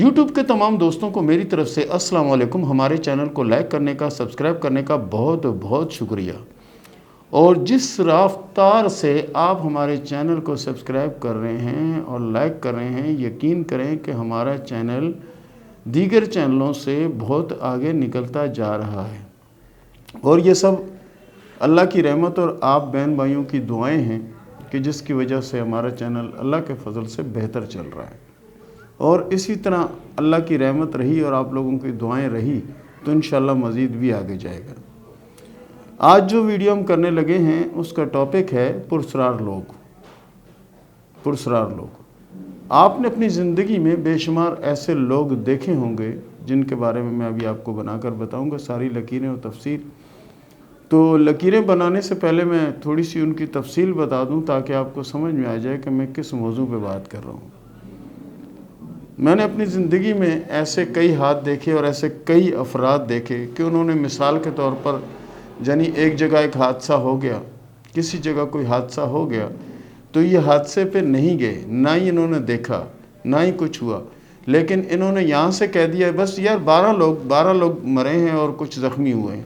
YouTube کے تمام دوستوں کو میری طرف سے السلام علیکم۔ ہمارے چینل کو لائک کرنے کا، سبسکرائب کرنے کا بہت بہت شکریہ۔ اور جس رفتار سے آپ ہمارے چینل کو سبسکرائب کر رہے ہیں اور لائک کر رہے ہیں، یقین کریں کہ ہمارا چینل دیگر چینلوں سے بہت آگے نکلتا جا رہا ہے، اور یہ سب اللہ کی رحمت اور آپ بہن بھائیوں کی دعائیں ہیں کہ جس کی وجہ سے ہمارا چینل اللہ کے فضل سے بہتر چل رہا ہے۔ اور اسی طرح اللہ کی رحمت رہی اور آپ لوگوں کی دعائیں رہی تو انشاءاللہ مزید بھی آگے جائے گا۔ آج جو ویڈیو ہم کرنے لگے ہیں اس کا ٹاپک ہے پرسرار لوگ۔ پرسرار لوگ، آپ نے اپنی زندگی میں بے شمار ایسے لوگ دیکھے ہوں گے جن کے بارے میں ابھی آپ کو بنا کر بتاؤں گا، ساری لکیریں اور تفصیل۔ تو لکیریں بنانے سے پہلے میں تھوڑی سی ان کی تفصیل بتا دوں تاکہ آپ کو سمجھ میں آ جائے کہ میں کس موضوع پہ بات کر رہا ہوں۔ میں نے اپنی زندگی میں ایسے کئی ہاتھ دیکھے اور ایسے کئی افراد دیکھے کہ انہوں نے مثال کے طور پر یعنی ایک جگہ ایک حادثہ ہو گیا، کسی جگہ کوئی حادثہ ہو گیا تو یہ حادثے پہ نہیں گئے، نہ ہی انہوں نے دیکھا، نہ ہی کچھ ہوا، لیکن انہوں نے یہاں سے کہہ دیا بس یار 12 لوگ مرے ہیں اور کچھ زخمی ہوئے ہیں۔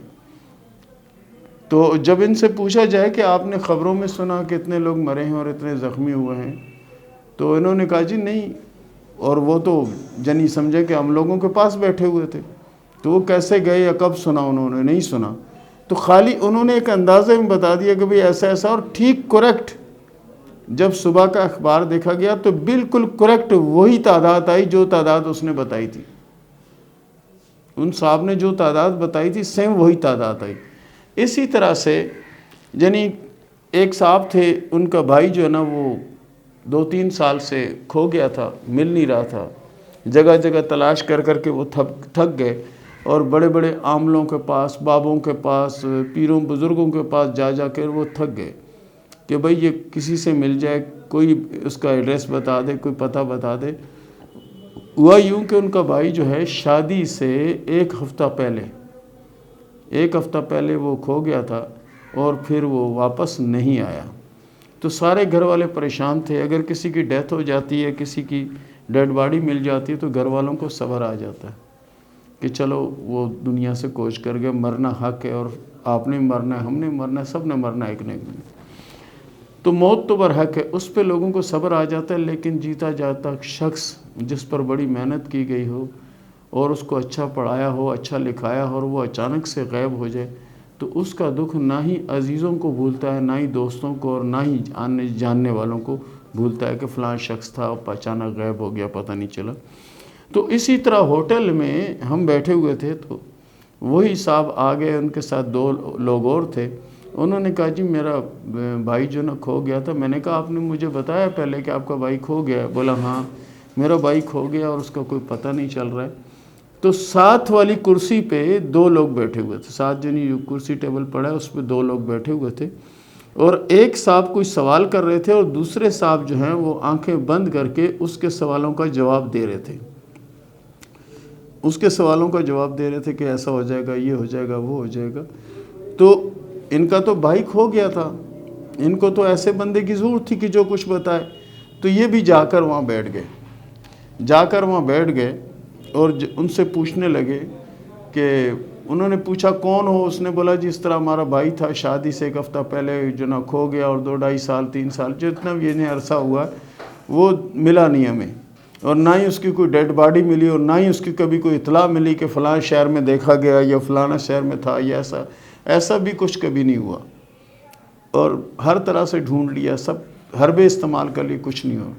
تو جب ان سے پوچھا جائے کہ آپ نے خبروں میں سنا کہ اتنے لوگ مرے ہیں اور اتنے زخمی ہوئے ہیں، تو انہوں نے کہا جی نہیں، اور وہ تو جنی سمجھے کہ ہم لوگوں کے پاس بیٹھے ہوئے تھے، تو وہ کیسے گئے یا کب سنا، انہوں نے نہیں سنا۔ تو خالی انہوں نے ایک اندازے میں بتا دیا کہ بھئی ایسا ایسا، اور ٹھیک کریکٹ جب صبح کا اخبار دیکھا گیا تو بالکل کریکٹ وہی تعداد آئی جو تعداد اس نے بتائی تھی۔ ان صاحب نے جو تعداد بتائی تھی سیم وہی تعداد آئی۔ اسی طرح سے یعنی ایک صاحب تھے، ان کا بھائی جو ہے نا وہ 2-3 سال سے کھو گیا تھا، مل نہیں رہا تھا، جگہ جگہ تلاش کر کر کے وہ تھک گئے، اور بڑے بڑے عاملوں کے پاس، بابوں کے پاس، پیروں بزرگوں کے پاس جا جا کر وہ تھک گئے کہ بھئی یہ کسی سے مل جائے، کوئی اس کا ایڈریس بتا دے، کوئی پتہ بتا دے۔ ہوا یوں کہ ان کا بھائی جو ہے شادی سے ایک ہفتہ پہلے وہ کھو گیا تھا اور پھر وہ واپس نہیں آیا۔ تو سارے گھر والے پریشان تھے۔ اگر کسی کی ڈیتھ ہو جاتی ہے، کسی کی ڈیڈ باڈی مل جاتی ہے تو گھر والوں کو صبر آ جاتا ہے کہ چلو وہ دنیا سے کوچ کر گئے، مرنا حق ہے، اور آپ نے مرنا ہے، ہم نے مرنا ہے، سب نے مرنا ہے ایک نہ ایک دن۔ تو موت تو برحق ہے، اس پہ لوگوں کو صبر آ جاتا ہے، لیکن جیتا جاتا شخص جس پر بڑی محنت کی گئی ہو اور اس کو اچھا پڑھایا ہو، اچھا لکھایا ہو، اور وہ اچانک سے غائب ہو جائے تو اس کا دکھ نہ ہی عزیزوں کو بھولتا ہے، نہ ہی دوستوں کو، اور نہ ہی جاننے والوں کو بھولتا ہے کہ فلاں شخص تھا، اچانک غائب ہو گیا، پتہ نہیں چلا۔ تو اسی طرح ہوٹل میں ہم بیٹھے ہوئے تھے تو وہی صاحب آ گئے، ان کے ساتھ 2 لوگ اور تھے۔ انہوں نے کہا جی میرا بھائی جو نا کھو گیا تھا۔ میں نے کہا آپ نے مجھے بتایا پہلے کہ آپ کا بھائی کھو گیا ہے؟ بولا ہاں میرا بھائی کھو گیا اور اس کا کوئی پتہ نہیں چل رہا ہے۔ تو ساتھ والی کرسی پہ 2 لوگ بیٹھے ہوئے تھے، ساتھ جنی کرسی ٹیبل پڑا ہے اس پہ 2 لوگ بیٹھے ہوئے تھے، اور ایک صاحب کوئی سوال کر رہے تھے اور دوسرے صاحب جو ہیں وہ آنکھیں بند کر کے اس کے سوالوں کا جواب دے رہے تھے۔ اس کے سوالوں کا جواب دے رہے تھے کہ ایسا ہو جائے گا، یہ ہو جائے گا، وہ ہو جائے گا۔ تو ان کا تو بھائی کھو گیا تھا، ان کو تو ایسے بندے کی ضرورت تھی کہ جو کچھ بتائے۔ تو یہ بھی جا کر وہاں بیٹھ گئے اور ان سے پوچھنے لگے کہ انہوں نے پوچھا کون ہو؟ اس نے بولا جی اس طرح ہمارا بھائی تھا، شادی سے ایک ہفتہ پہلے جو نا کھو گیا، اور 2-2.5 سال 3 سال جتنا بھی انہیں عرصہ ہوا وہ ملا نہیں ہمیں، اور نہ ہی اس کی کوئی ڈیڈ باڈی ملی، اور نہ ہی اس کی کبھی کوئی اطلاع ملی کہ فلاں شہر میں دیکھا گیا یا فلانا شہر میں تھا، یا ایسا بھی کچھ کبھی نہیں ہوا، اور ہر طرح سے ڈھونڈ لیا، سب حربے استعمال کر لی، کچھ نہیں ہوا۔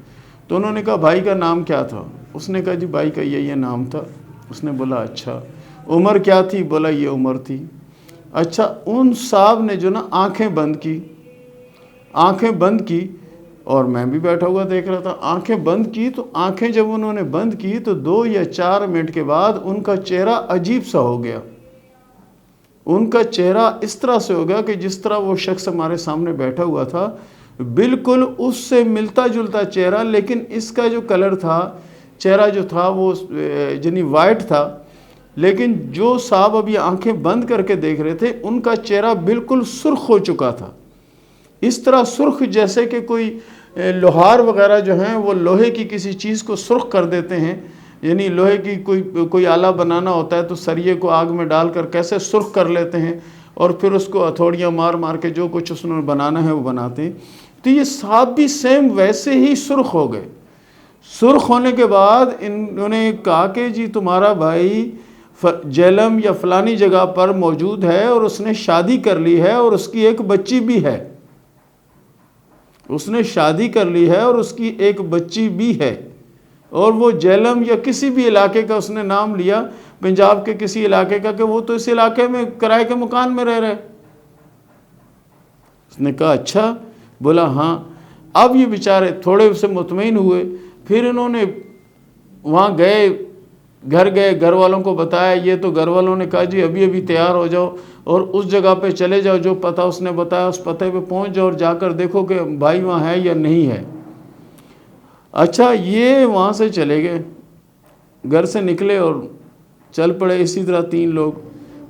تو انہوں نے کہا بھائی کا نام کیا تھا؟ اس نے کہا جی بھائی کا یہ نام تھا۔ اس نے بولا اچھا، عمر کیا تھی؟ بولا یہ عمر تھی۔ اچھا، ان صاحب نے جو نا آنکھیں بند کی، اور میں بھی بیٹھا ہوا دیکھ رہا تھا، آنکھیں بند کی، تو آنکھیں جب انہوں نے بند کی تو 2 یا 4 منٹ کے بعد ان کا چہرہ عجیب سا ہو گیا۔ ان کا چہرہ اس طرح سے ہو گیا کہ جس طرح وہ شخص ہمارے سامنے بیٹھا ہوا تھا بالکل اس سے ملتا جلتا چہرہ، لیکن اس کا جو کلر تھا، چہرہ جو تھا وہ یعنی وائٹ تھا، لیکن جو صاحب ابھی آنکھیں بند کر کے دیکھ رہے تھے ان کا چہرہ بالکل سرخ ہو چکا تھا، اس طرح سرخ جیسے کہ کوئی لوہار وغیرہ جو ہیں وہ لوہے کی کسی چیز کو سرخ کر دیتے ہیں، یعنی لوہے کی کوئی آلہ بنانا ہوتا ہے تو سریے کو آگ میں ڈال کر کیسے سرخ کر لیتے ہیں اور پھر اس کو ہتھوڑیاں مار مار کے جو کچھ اس نے بنانا ہے وہ بناتے ہیں. تو یہ سانپ بھی سیم ویسے ہی سرخ ہو گئے. سرخ ہونے کے بعد انہوں نے کہا کہ جی تمہارا بھائی جہلم یا فلانی جگہ پر موجود ہے اور اس نے شادی کر لی ہے اور اس کی ایک بچی بھی ہے. اس نے شادی کر لی ہے اور اس کی ایک بچی بھی ہے. اور وہ جہلم یا کسی بھی علاقے کا اس نے نام لیا، پنجاب کے کسی علاقے کا، کہ وہ تو اس علاقے میں کرائے کے مکان میں رہ رہے. اس نے کہا اچھا؟ بولا ہاں. اب یہ بیچارے تھوڑے سے مطمئن ہوئے. پھر انہوں نے وہاں گئے، گھر والوں کو بتایا. یہ تو گھر والوں نے کہا جی ابھی ابھی تیار ہو جاؤ اور اس جگہ پہ چلے جاؤ، جو پتہ اس نے بتایا اس پتے پہ پہنچ جاؤ اور جا کر دیکھو کہ بھائی وہاں ہے یا نہیں ہے. اچھا، یہ وہاں سے چلے گئے، گھر سے نکلے اور چل پڑے. اسی طرح 3 لوگ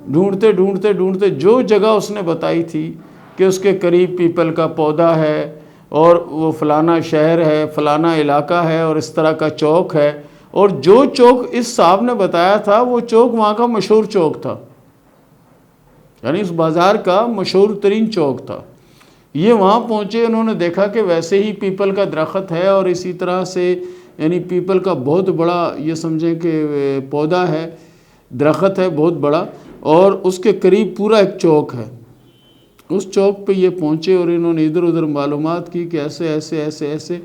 ڈھونڈتے جو جگہ اس نے بتائی تھی کہ اس کے قریب پیپل کا پودا ہے اور وہ فلانا شہر ہے، فلانا علاقہ ہے اور اس طرح کا چوک ہے، اور جو چوک اس صاحب نے بتایا تھا وہ چوک وہاں کا مشہور چوک تھا، یعنی اس بازار کا مشہور ترین چوک تھا. یہ وہاں پہنچے، انہوں نے دیکھا کہ ویسے ہی پیپل کا درخت ہے اور اسی طرح سے یعنی پیپل کا بہت بڑا یہ سمجھیں کہ پودا ہے، درخت ہے بہت بڑا، اور اس کے قریب پورا ایک چوک ہے. اس چوک پہ یہ پہنچے اور انہوں نے ادھر ادھر معلومات کی کہ ایسے ایسے ایسے ایسے.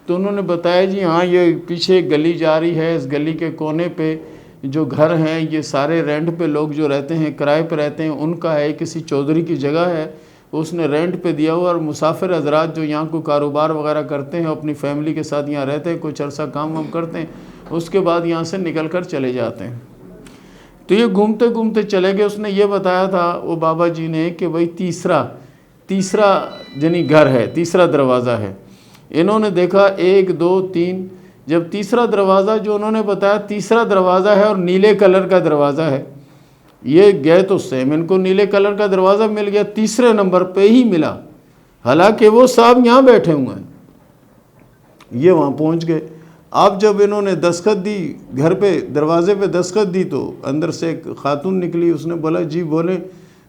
تو انہوں نے بتایا جی ہاں یہ پیچھے ایک گلی جا رہی ہے، اس گلی کے کونے پہ جو گھر ہیں یہ سارے رینٹ پہ لوگ جو رہتے ہیں، کرائے پہ رہتے ہیں، ان کا ہے. کسی چودھری کی جگہ ہے، اس نے رینٹ پہ دیا ہوا، اور مسافر حضرات جو یہاں کو کاروبار وغیرہ کرتے ہیں، اپنی فیملی کے ساتھ یہاں رہتے ہیں، کچھ عرصہ کام وام کرتے ہیں، اس کے بعد یہاں سے نکل کر چلے جاتے ہیں. تو یہ گھومتے چلے گئے. اس نے یہ بتایا تھا وہ بابا جی نے کہ بھائی تیسرا یعنی گھر ہے، تیسرا دروازہ ہے. انہوں نے دیکھا 1 2 3، جب تیسرا دروازہ جو انہوں نے بتایا تیسرا دروازہ ہے اور نیلے کلر کا دروازہ ہے. یہ گئے تو سیم ان کو نیلے کلر کا دروازہ مل گیا، تیسرے نمبر پہ ہی ملا، حالانکہ وہ صاحب یہاں بیٹھے ہوئے ہیں. یہ وہاں پہنچ گئے. اب جب انہوں نے دستخط دی، گھر پہ دروازے پہ دستخط دی، تو اندر سے ایک خاتون نکلی. اس نے بولا جی بولیں.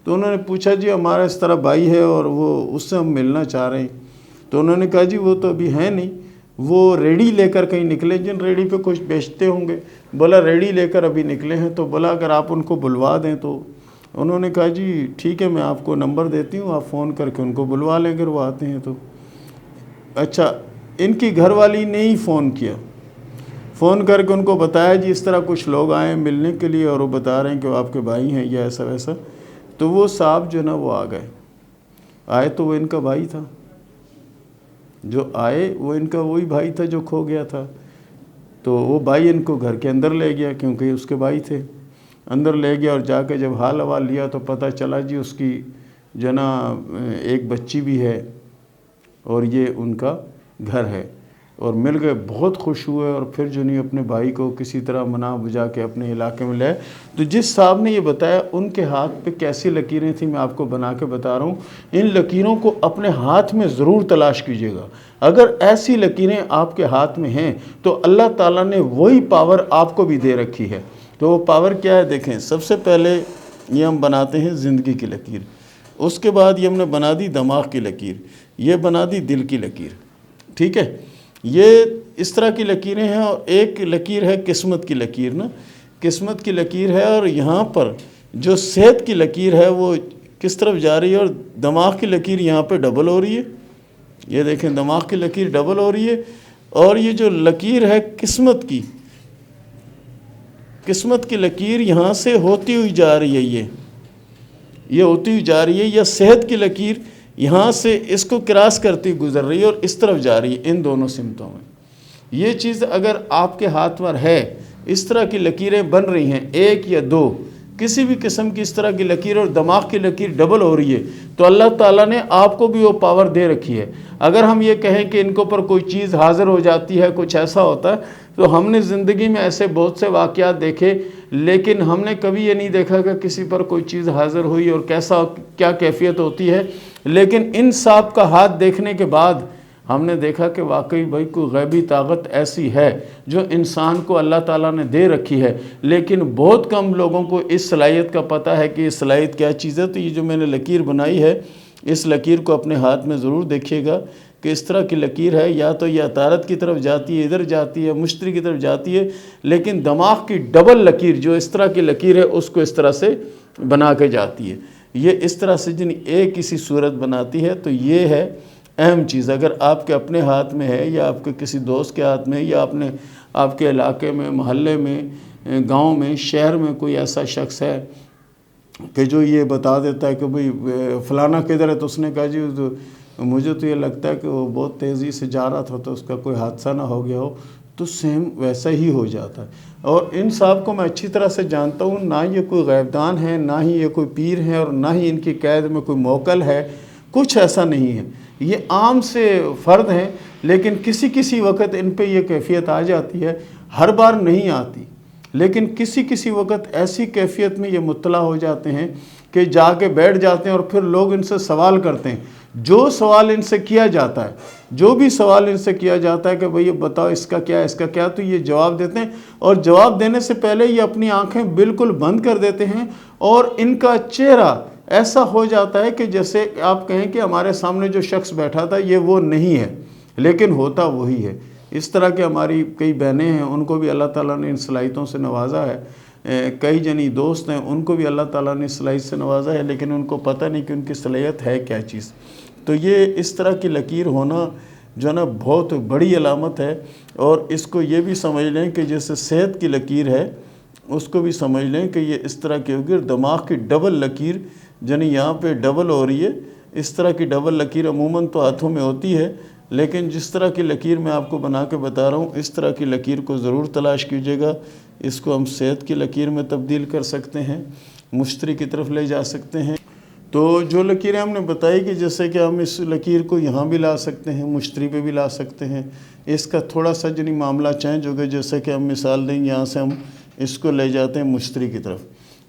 تو انہوں نے پوچھا جی ہمارا اس طرح بھائی ہے اور وہ اس سے ہم ملنا چاہ رہے ہیں. تو انہوں نے کہا جی وہ تو ابھی ہے نہیں، وہ ریڑھی لے کر کہیں نکلے، جن ریڑھی پہ کچھ بیچتے ہوں گے. بولا ریڑھی لے کر ابھی نکلے ہیں. تو بولا اگر آپ ان کو بلوا دیں. تو انہوں نے کہا جی ٹھیک ہے، میں آپ کو نمبر دیتی ہوں، آپ فون کر کے ان کو بلوا لیں اگر وہ آتے ہیں تو. اچھا، ان کی گھر والی نے ہی فون کیا، فون کر کے ان کو بتایا جی اس طرح کچھ لوگ آئے ہیں ملنے کے لیے اور وہ بتا رہے ہیں کہ وہ آپ کے بھائی ہیں یا ایسا ویسا. تو وہ صاحب جو نا وہ آئے تو وہ ان کا بھائی تھا، جو آئے وہ ان کا وہی بھائی تھا جو کھو گیا تھا. تو وہ بھائی ان کو گھر کے اندر لے گیا، کیونکہ اس کے بھائی تھے. اندر لے گیا اور جا کے جب حال حوال لیا تو پتہ چلا جی اس کی جو نا ایک بچی بھی ہے اور یہ ان کا گھر ہے. اور مل گئے، بہت خوش ہوئے، اور پھر جو نہیں اپنے بھائی کو کسی طرح منا بجا کے اپنے علاقے میں لے. تو جس صاحب نے یہ بتایا ان کے ہاتھ پہ کیسی لکیریں تھیں میں آپ کو بنا کے بتا رہا ہوں. ان لکیروں کو اپنے ہاتھ میں ضرور تلاش کیجیے گا. اگر ایسی لکیریں آپ کے ہاتھ میں ہیں تو اللہ تعالیٰ نے وہی پاور آپ کو بھی دے رکھی ہے. تو وہ پاور کیا ہے دیکھیں. سب سے پہلے یہ ہم بناتے ہیں زندگی کی لکیر، اس کے بعد یہ ہم نے بنا دی دماغ کی لکیر، یہ بنا دی دل کی لکیر. ٹھیک ہے، یہ اس طرح کی لکیریں ہیں. اور ایک لکیر ہے قسمت کی لکیر نا، قسمت کی لکیر ہے. اور یہاں پر جو صحت کی لکیر ہے وہ کس طرف جا رہی ہے، اور دماغ کی لکیر یہاں پہ ڈبل ہو رہی ہے. یہ دیکھیں دماغ کی لکیر ڈبل ہو رہی ہے. اور یہ جو لکیر ہے قسمت کی لکیر یہاں سے ہوتی ہوئی جا رہی ہے، یہ ہوتی ہوئی جا رہی ہے. یا صحت کی لکیر یہاں سے اس کو کراس کرتی گزر رہی ہے اور اس طرف جا رہی ہے، ان دونوں سمتوں میں. یہ چیز اگر آپ کے ہاتھ پر ہے، اس طرح کی لکیریں بن رہی ہیں، 1 یا 2 کسی بھی قسم کی اس طرح کی لکیر، اور دماغ کی لکیر ڈبل ہو رہی ہے، تو اللہ تعالیٰ نے آپ کو بھی وہ پاور دے رکھی ہے. اگر ہم یہ کہیں کہ ان کو پر کوئی چیز حاضر ہو جاتی ہے، کچھ ایسا ہوتا ہے، تو ہم نے زندگی میں ایسے بہت سے واقعات دیکھے، لیکن ہم نے کبھی یہ نہیں دیکھا کہ کسی پر کوئی چیز حاضر ہوئی اور کیا کیفیت ہوتی ہے. لیکن ان صاحب کا ہاتھ دیکھنے کے بعد ہم نے دیکھا کہ واقعی بھائی کوئی غیبی طاقت ایسی ہے جو انسان کو اللہ تعالیٰ نے دے رکھی ہے، لیکن بہت کم لوگوں کو اس صلاحیت کا پتہ ہے کہ یہ صلاحیت کیا چیز ہے۔ تو یہ جو میں نے لکیر بنائی ہے، اس لکیر کو اپنے ہاتھ میں ضرور دیکھیے گا کہ اس طرح کی لکیر ہے، یا تو یہ عطارد کی طرف جاتی ہے، ادھر جاتی ہے، مشتری کی طرف جاتی ہے، لیکن دماغ کی ڈبل لکیر جو اس طرح کی لکیر ہے اس کو اس طرح سے بنا کے جاتی ہے، یہ اس طرح سے ایک کسی صورت بناتی ہے۔ تو یہ ہے اہم چیز، اگر آپ کے اپنے ہاتھ میں ہے یا آپ کے کسی دوست کے ہاتھ میں یا آپ کے علاقے میں، محلے میں، گاؤں میں، شہر میں کوئی ایسا شخص ہے کہ جو یہ بتا دیتا ہے کہ بھئی فلانا کدھر ہے، تو اس نے کہا جی مجھے تو یہ لگتا ہے کہ وہ بہت تیزی سے جا رہا تھا تو اس کا کوئی حادثہ نہ ہو گیا ہو، تو سیم ویسا ہی ہو جاتا ہے۔ اور ان صاحب کو میں اچھی طرح سے جانتا ہوں، نہ یہ کوئی غیب دان ہے، نہ ہی یہ کوئی پیر ہے، اور نہ ہی ان کی قید میں کوئی موکل ہے، کچھ ایسا نہیں ہے، یہ عام سے فرد ہیں، لیکن کسی وقت ان پہ یہ کیفیت آ جاتی ہے، ہر بار نہیں آتی، لیکن کسی وقت ایسی کیفیت میں یہ مطلع ہو جاتے ہیں کہ جا کے بیٹھ جاتے ہیں، اور پھر لوگ ان سے سوال کرتے ہیں، جو سوال ان سے کیا جاتا ہے، جو بھی سوال ان سے کیا جاتا ہے کہ بھئی یہ بتاؤ اس کا کیا، اس کا کیا، تو یہ جواب دیتے ہیں، اور جواب دینے سے پہلے یہ اپنی آنکھیں بالکل بند کر دیتے ہیں، اور ان کا چہرہ ایسا ہو جاتا ہے کہ جیسے آپ کہیں کہ ہمارے سامنے جو شخص بیٹھا تھا یہ وہ نہیں ہے، لیکن ہوتا وہی ہے۔ اس طرح کے ہماری کئی بہنیں ہیں، ان کو بھی اللہ تعالیٰ نے ان صلاحیتوں سے نوازا ہے، کئی جنی دوست ہیں، ان کو بھی اللہ تعالیٰ نے صلاحیت سے نوازا ہے، لیکن ان کو پتہ نہیں کہ ان کی صلاحیت ہے کیا چیز۔ تو یہ اس طرح کی لکیر ہونا جو ہے نا بہت بڑی علامت ہے، اور اس کو یہ بھی سمجھ لیں کہ جیسے صحت کی لکیر ہے، اس کو بھی سمجھ لیں کہ یہ اس طرح کی ہوگی، دماغ کی ڈبل لکیر یعنی یہاں پہ ڈبل ہو رہی ہے۔ اس طرح کی ڈبل لکیر عموماً تو ہاتھوں میں ہوتی ہے، لیکن جس طرح کی لکیر میں آپ کو بنا کے بتا رہا ہوں، اس طرح کی لکیر کو ضرور تلاش کیجیے گا۔ اس کو ہم صحت کی لکیر میں تبدیل کر سکتے ہیں، مشتری کی طرف لے جا سکتے ہیں۔ تو جو لکیریں ہم نے بتائی کہ جیسے کہ ہم اس لکیر کو یہاں بھی لا سکتے ہیں، مشتری پہ بھی لا سکتے ہیں، اس کا تھوڑا سا معاملہ چینج ہوگا، جیسے کہ ہم مثال دیں یہاں سے ہم اس کو لے جاتے ہیں مشتری کی طرف،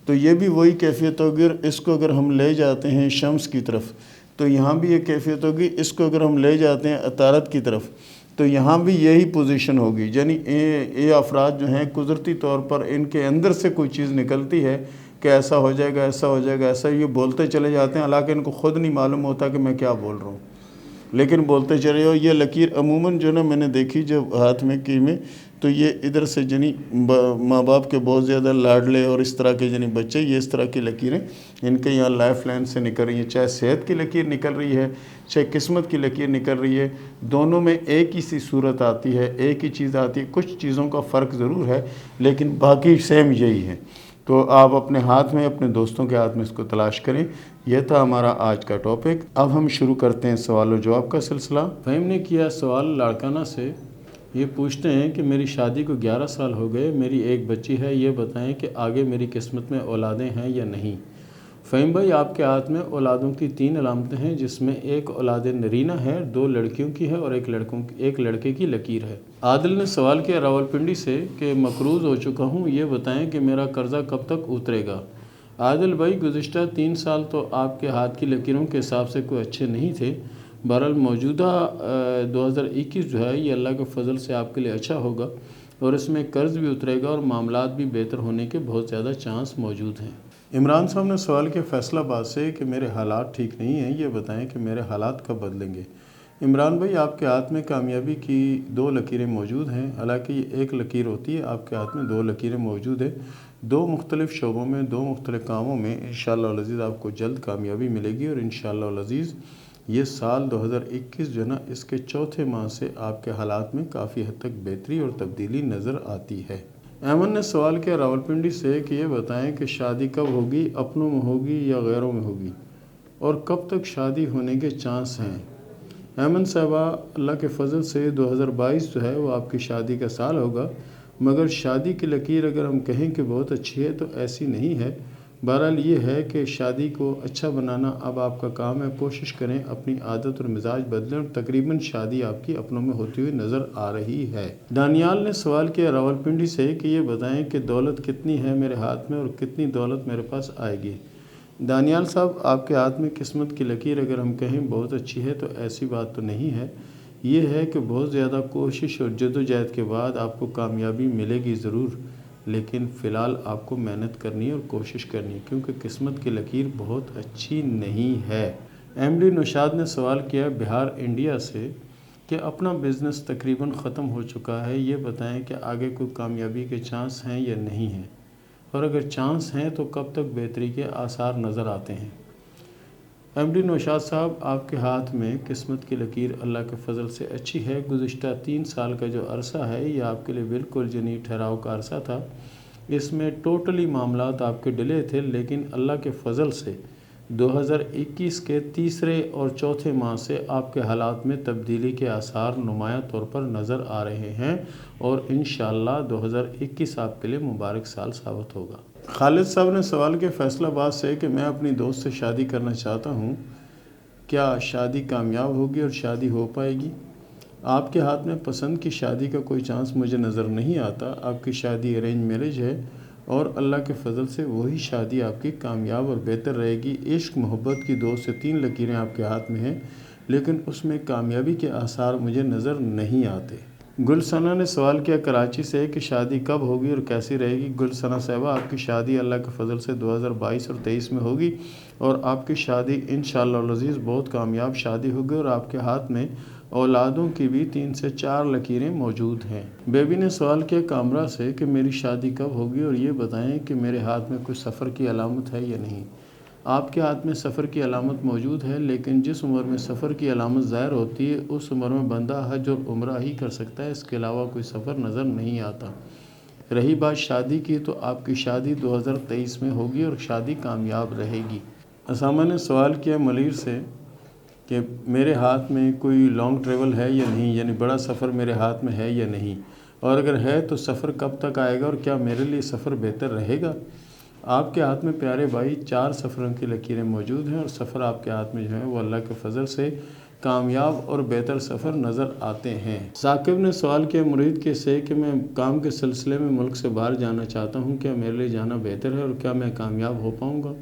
تو یہ بھی وہی کیفیت ہوگی۔ اور اس کو اگر ہم لے جاتے ہیں شمس کی طرف تو یہاں بھی یہ کیفیت ہوگی۔ اس کو اگر ہم لے جاتے ہیں عطارد کی طرف تو یہاں بھی یہی پوزیشن ہوگی، یعنی یہ افراد جو ہیں قدرتی طور پر ان کے اندر سے کوئی چیز نکلتی ہے کہ ایسا ہو جائے گا، ایسا ہو جائے گا، ایسا، یہ بولتے چلے جاتے ہیں، حالانکہ ان کو خود نہیں معلوم ہوتا کہ میں کیا بول رہا ہوں، لیکن بولتے چلے جاؤ۔ یہ لکیر عموماً جو نا میں نے دیکھی جب ہاتھ میں کی میں، تو یہ ادھر سے ماں باپ کے بہت زیادہ لاڈلے اور اس طرح کے بچے، یہ اس طرح کی لکیریں ان کے یہاں لائف لائن سے نکل رہی ہیں، چاہے صحت کی لکیر نکل رہی ہے، چاہے قسمت کی لکیر نکل رہی ہے، دونوں میں ایک ہی سی صورت آتی ہے، ایک ہی چیز آتی ہے، کچھ چیزوں کا فرق ضرور ہے لیکن باقی سیم یہی ہے۔ تو آپ اپنے ہاتھ میں، اپنے دوستوں کے ہاتھ میں اس کو تلاش کریں۔ یہ تھا ہمارا آج کا ٹاپک۔ اب ہم شروع کرتے ہیں سوال و جواب کا سلسلہ۔ فہیم نے کیا سوال لاڑکانہ سے، یہ پوچھتے ہیں کہ میری شادی کو 11 سال ہو گئے، میری ایک بچی ہے، یہ بتائیں کہ آگے میری قسمت میں اولادیں ہیں یا نہیں؟ فہیم بھائی، آپ کے ہاتھ میں اولادوں کی 3 علامتیں ہیں، جس میں ایک اولاد نرینہ ہے، 2 لڑکیوں کی ہے اور ایک لڑکے کی لکیر ہے۔ عادل نے سوال کیا راولپنڈی سے کہ مقروض ہو چکا ہوں، یہ بتائیں کہ میرا قرضہ کب تک اترے گا؟ عادل بھائی، گزشتہ 3 سال تو آپ کے ہاتھ کی لکیروں کے حساب سے کوئی اچھے نہیں تھے، بہرحال موجودہ 2021 جو ہے یہ اللہ کے فضل سے آپ کے لیے اچھا ہوگا، اور اس میں قرض بھی اترے گا اور معاملات بھی بہتر ہونے کے بہت زیادہ چانس موجود ہیں۔ عمران صاحب نے سوال کیا فیصلہ آباد سے کہ میرے حالات ٹھیک نہیں ہیں، یہ بتائیں کہ میرے حالات کب بدلیں گے؟ عمران بھائی، آپ کے ہاتھ میں کامیابی کی 2 لکیریں موجود ہیں، حالانکہ یہ ایک لکیر ہوتی ہے، آپ کے ہاتھ میں 2 لکیریں موجود ہیں، 2 مختلف شعبوں میں، 2 مختلف کاموں میں انشاءاللہ العزیز آپ کو جلد کامیابی ملے گی، اور انشاءاللہ العزیز یہ سال 2021 جو ہے نا اس کے چوتھے ماہ سے آپ کے حالات میں کافی حد تک بہتری اور تبدیلی نظر آتی ہے۔ ایمن نے سوال کیا راولپنڈی سے کہ یہ بتائیں کہ شادی کب ہوگی، اپنوں میں ہوگی یا غیروں میں ہوگی، اور کب تک شادی ہونے کے چانس ہیں؟ ایمن صاحبہ، اللہ کے فضل سے 2022 جو ہے وہ آپ کی شادی کا سال ہوگا، مگر شادی کی لکیر اگر ہم کہیں کہ بہت اچھی ہے تو ایسی نہیں ہے۔ بہرحال یہ ہے کہ شادی کو اچھا بنانا اب آپ کا کام ہے، کوشش کریں اپنی عادت اور مزاج بدلیں، اور تقریباً شادی آپ کی اپنوں میں ہوتی ہوئی نظر آ رہی ہے۔ دانیال نے سوال کیا راولپنڈی سے کہ یہ بتائیں کہ دولت کتنی ہے میرے ہاتھ میں اور کتنی دولت میرے پاس آئے گی؟ دانیال صاحب، آپ کے ہاتھ میں قسمت کی لکیر اگر ہم کہیں بہت اچھی ہے تو ایسی بات تو نہیں ہے، یہ ہے کہ بہت زیادہ کوشش اور جدوجہد کے بعد آپ کو کامیابی ملے گی ضرور، لیکن فی الحال آپ کو محنت کرنی ہے اور کوشش کرنی ہے، کیونکہ قسمت کی لکیر بہت اچھی نہیں ہے۔ ایم ڈی نوشاد نے سوال کیا بہار انڈیا سے کہ اپنا بزنس تقریباً ختم ہو چکا ہے، یہ بتائیں کہ آگے کوئی کامیابی کے چانس ہیں یا نہیں ہیں، اور اگر چانس ہیں تو کب تک بہتری کے آثار نظر آتے ہیں؟ ایم ڈی نوشاد صاحب، آپ کے ہاتھ میں قسمت کی لکیر اللہ کے فضل سے اچھی ہے۔ گزشتہ 3 سال کا جو عرصہ ہے یہ آپ کے لیے بالکل ٹھہراؤ کا عرصہ تھا۔ اس میں ٹوٹلی معاملات آپ کے ڈلے تھے، لیکن اللہ کے فضل سے 2021 کے تیسرے اور چوتھے ماہ سے آپ کے حالات میں تبدیلی کے آثار نمایاں طور پر نظر آ رہے ہیں، اور انشاءاللہ 2021 آپ کے لیے مبارک سال ثابت ہوگا۔ خالد صاحب نے سوال کیا فیصل آباد سے کہ میں اپنی دوست سے شادی کرنا چاہتا ہوں، کیا شادی کامیاب ہوگی اور شادی ہو پائے گی؟ آپ کے ہاتھ میں پسند کی شادی کا کوئی چانس مجھے نظر نہیں آتا۔ آپ کی شادی ارینج میرج ہے، اور اللہ کے فضل سے وہی شادی آپ کی کامیاب اور بہتر رہے گی۔ عشق محبت کی 2 سے 3 لکیریں آپ کے ہاتھ میں ہیں، لیکن اس میں کامیابی کے آثار مجھے نظر نہیں آتے۔ گل ثنا نے سوال کیا کراچی سے کہ شادی کب ہوگی اور کیسی رہے گی؟ گل ثنا صاحبہ، آپ کی شادی اللہ کے فضل سے 2022 اور 23 میں ہوگی، اور آپ کی شادی انشاءاللہ العزیز بہت کامیاب شادی ہوگی، اور آپ کے ہاتھ میں اولادوں کی بھی 3 سے 4 لکیریں موجود ہیں۔ بیبی نے سوال کیا کامرا سے کہ میری شادی کب ہوگی، اور یہ بتائیں کہ میرے ہاتھ میں کوئی سفر کی علامت ہے یا نہیں؟ آپ کے ہاتھ میں سفر کی علامت موجود ہے، لیکن جس عمر میں سفر کی علامت ظاہر ہوتی ہے اس عمر میں بندہ حج اور عمرہ ہی کر سکتا ہے، اس کے علاوہ کوئی سفر نظر نہیں آتا۔ رہی بات شادی کی، تو آپ کی شادی 2023 میں ہوگی اور شادی کامیاب رہے گی۔ اسامہ نے سوال کیا ملیر سے کہ میرے ہاتھ میں کوئی لانگ ٹریول ہے یا نہیں، یعنی بڑا سفر میرے ہاتھ میں ہے یا نہیں، اور اگر ہے تو سفر کب تک آئے گا اور کیا میرے لیے سفر بہتر رہے گا؟ آپ کے ہاتھ میں پیارے بھائی 4 سفروں کی لکیریں موجود ہیں، اور سفر آپ کے ہاتھ میں جو ہیں وہ اللہ کے فضل سے کامیاب اور بہتر سفر نظر آتے ہیں۔ ثاقب نے سوال کیا مرید کے سے کہ میں کام کے سلسلے میں ملک سے باہر جانا چاہتا ہوں، کیا میرے لیے جانا بہتر ہے اور کیا میں کامیاب ہو پاؤں گا؟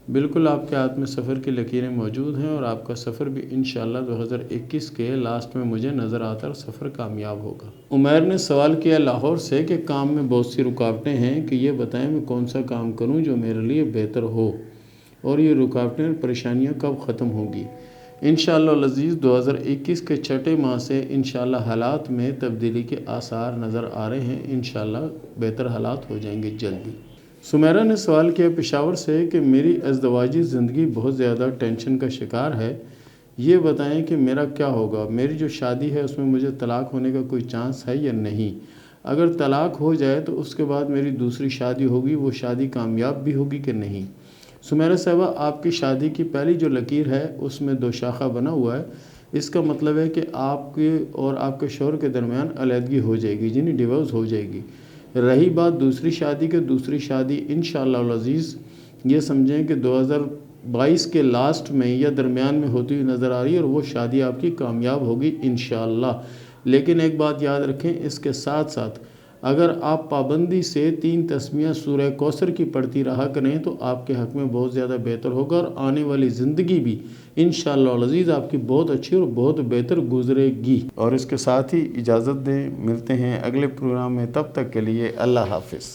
بالکل، آپ کے ہاتھ میں سفر کی لکیریں موجود ہیں، اور آپ کا سفر بھی انشاءاللہ 2021 کے لاسٹ میں مجھے نظر آتا ہے، سفر کامیاب ہوگا۔ عمیر نے سوال کیا لاہور سے کہ کام میں بہت سی رکاوٹیں ہیں، کہ یہ بتائیں میں کون سا کام کروں جو میرے لیے بہتر ہو، اور یہ رکاوٹیں اور پریشانیاں کب ختم ہوگی؟ انشاءاللہ العزیز 2021 کے چھٹے ماہ سے انشاءاللہ حالات میں تبدیلی کے آثار نظر آ رہے ہیں، انشاءاللہ بہتر حالات ہو جائیں گے جلدی۔ سمیرہ نے سوال کیا پشاور سے کہ میری ازدواجی زندگی بہت زیادہ ٹینشن کا شکار ہے، یہ بتائیں کہ میرا کیا ہوگا؟ میری جو شادی ہے اس میں مجھے طلاق ہونے کا کوئی چانس ہے یا نہیں؟ اگر طلاق ہو جائے تو اس کے بعد میری دوسری شادی ہوگی، وہ شادی کامیاب بھی ہوگی کہ نہیں؟ سمیرہ صاحبہ، آپ کی شادی کی پہلی جو لکیر ہے اس میں 2 شاخہ بنا ہوا ہے، اس کا مطلب ہے کہ آپ کے اور آپ کے شوہر کے درمیان علیحدگی ہو جائے گی، یعنی ڈیورس ہو جائے گی۔ رہی بات دوسری شادی کے، دوسری شادی انشاءاللہ العزیز یہ سمجھیں کہ 2022 کے لاسٹ میں یا درمیان میں ہوتی ہوئی نظر آ رہی ہے، اور وہ شادی آپ کی کامیاب ہوگی انشاءاللہ۔ لیکن ایک بات یاد رکھیں، اس کے ساتھ ساتھ اگر آپ پابندی سے 3 تسمیہ سورہ کوثر کی پڑھتی رہا کریں تو آپ کے حق میں بہت زیادہ بہتر ہوگا، اور آنے والی زندگی بھی انشاءاللہ العزیز آپ کی بہت اچھی اور بہت بہتر گزرے گی۔ اور اس کے ساتھ ہی اجازت دیں، ملتے ہیں اگلے پروگرام میں، تب تک کے لیے اللہ حافظ۔